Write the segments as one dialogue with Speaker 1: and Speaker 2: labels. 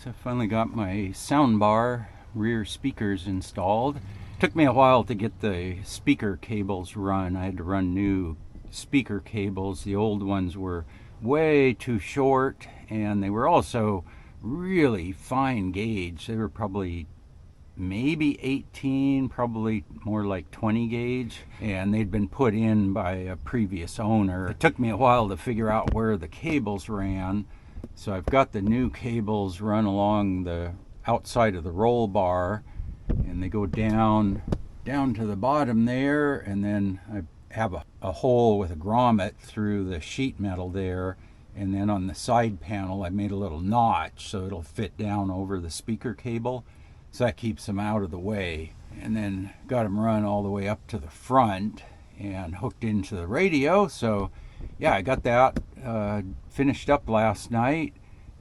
Speaker 1: So I finally got my soundbar rear speakers installed. Took me a while to get the speaker cables run. I had to run new speaker cables. The old ones were way too short, and they were also really fine gauge. They were probably maybe 18, probably more like 20 gauge, and they'd been put in by a previous owner. It took me a while to figure out where the cables ran, so I've got the new cables run along the outside of the roll bar, and they go down to the bottom there, and then I have a hole with a grommet through the sheet metal there, and then on the side panel I made a little notch so it'll fit down over the speaker cable. So that keeps them out of the way. And then got them run all the way up to the front and hooked into the radio. So yeah, I got that finished up last night.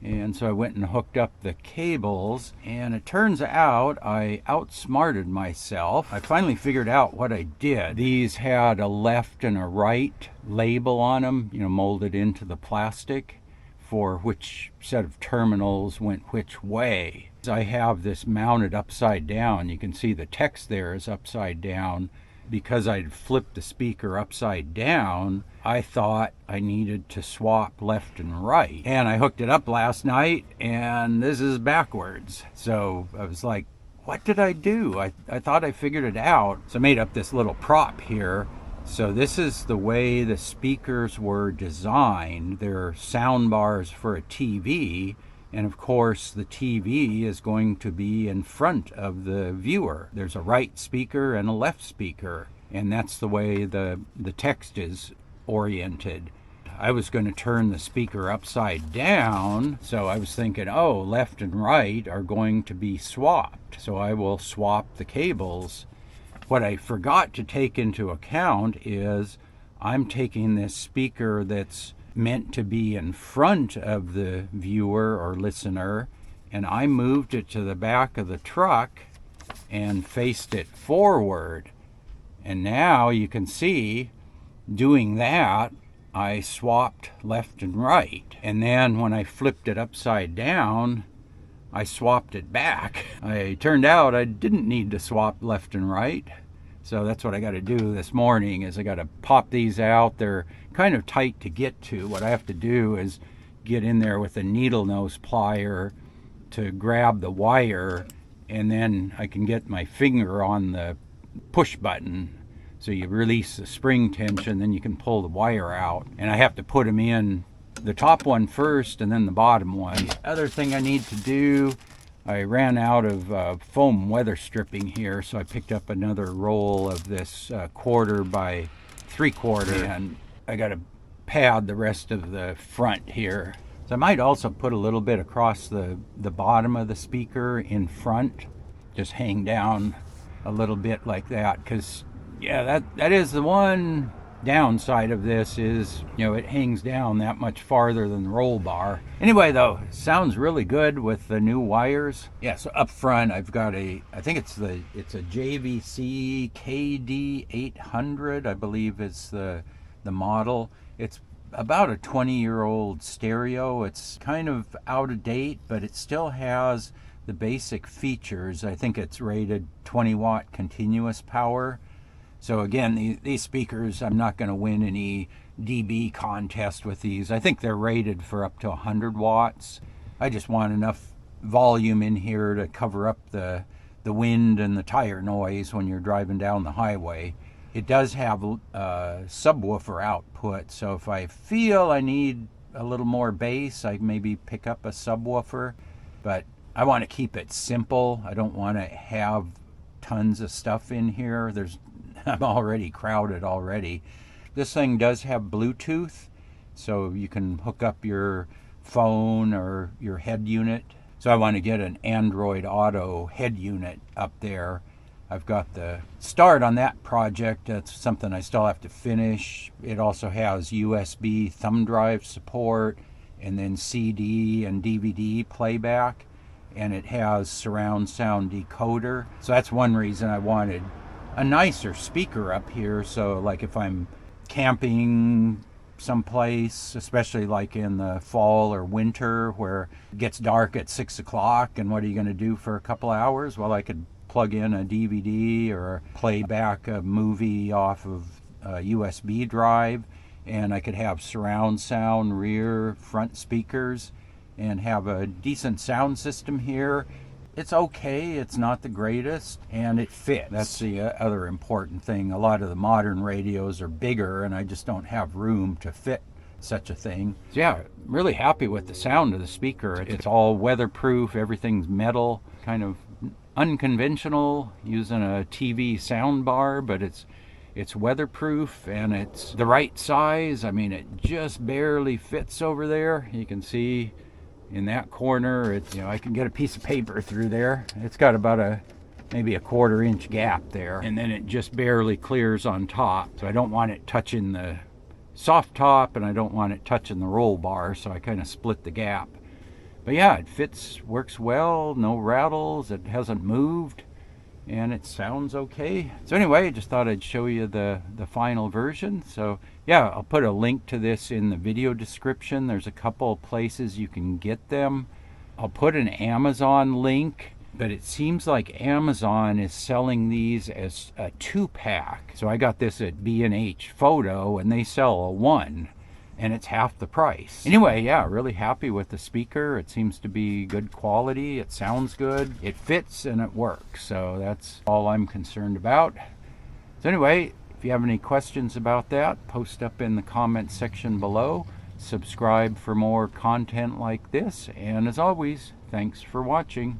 Speaker 1: And so I went and hooked up the cables, and it turns out I outsmarted myself. I finally figured out what I did. These had a left and a right label on them, molded into the plastic for which set of terminals went which way. I have this mounted upside down. You can see the text there is upside down. Because I'd flipped the speaker upside down, I thought I needed to swap left and right. And I hooked it up last night, and this is backwards. So I was like, what did I do? I thought I figured it out. So I made up this little prop here. So this is the way the speakers were designed. They're sound bars for a TV. And of course, the TV is going to be in front of the viewer. There's a right speaker and a left speaker, and that's the way the text is oriented. I was going to turn the speaker upside down, so I was thinking, oh, left and right are going to be swapped, so I will swap the cables. What I forgot to take into account is I'm taking this speaker that's meant to be in front of the viewer or listener, and I moved it to the back of the truck and faced it forward. And now you can see, doing that, I swapped left and right. And then when I flipped it upside down, I swapped it back. It turned out I didn't need to swap left and right. So that's what I got to do this morning, is I got to pop these out. They're kind of tight to get to. What I have to do is get in there with a needle nose plier to grab the wire, and then I can get my finger on the push button. So you release the spring tension, then you can pull the wire out. And I have to put them in, the top one first and then the bottom one. The other thing I need to do, I ran out of foam weather stripping here, so I picked up another roll of this 1/4 by 3/4, and I got to pad the rest of the front here. So I might also put a little bit across the bottom of the speaker in front, just hang down a little bit like that, because yeah, that is the one downside of this, is it hangs down that much farther than the roll bar. Anyway, though, it sounds really good with the new wires. Yeah, so up front I've got I think it's a JVC KD 800, I believe is the model. It's about a 20-year-old stereo. It's kind of out of date, but it still has the basic features. I think it's rated 20-watt continuous power. So again, these speakers, I'm not going to win any dB contest with these. I think they're rated for up to 100 watts. I just want enough volume in here to cover up the wind and the tire noise when you're driving down the highway. It does have subwoofer output, so if I feel I need a little more bass, I maybe pick up a subwoofer, but I want to keep it simple. I don't want to have tons of stuff in here. I'm already crowded already. This thing does have Bluetooth, so you can hook up your phone or your head unit. So I want to get an Android Auto head unit up there. I've got the start on that project. That's something I still have to finish. It also has USB thumb drive support, and then CD and DVD playback, and it has surround sound decoder. So that's one reason I wanted a nicer speaker up here, so like if I'm camping someplace, especially like in the fall or winter where it gets dark at 6 o'clock, and what are you going to do for a couple hours? Well, I could plug in a DVD or play back a movie off of a USB drive, and I could have surround sound, rear, front speakers, and have a decent sound system here. It's okay, it's not the greatest, and it fits. That's the other important thing. A lot of the modern radios are bigger, and I just don't have room to fit such a thing. So yeah, I'm really happy with the sound of the speaker. It's all weatherproof, everything's metal, kind of unconventional, using a TV sound bar, but it's weatherproof and it's the right size. I mean, it just barely fits over there. You can see in that corner, it's, I can get a piece of paper through there. It's got about maybe a 1/4 inch gap there, and then it just barely clears on top. So I don't want it touching the soft top, and I don't want it touching the roll bar, so I kind of split the gap. But yeah, it fits, works well, no rattles, it hasn't moved, and it sounds okay. So anyway, I just thought I'd show you the final version. So yeah, I'll put a link to this in the video description. There's a couple places you can get them. I'll put an Amazon link, but it seems like Amazon is selling these as a 2-pack. So I got this at B&H Photo, and they sell a 1, and it's half the price. Anyway, yeah, really happy with the speaker. It seems to be good quality. It sounds good. It fits and it works. So that's all I'm concerned about. So anyway, if you have any questions about that, post up in the comment section below. Subscribe for more content like this. And as always, thanks for watching.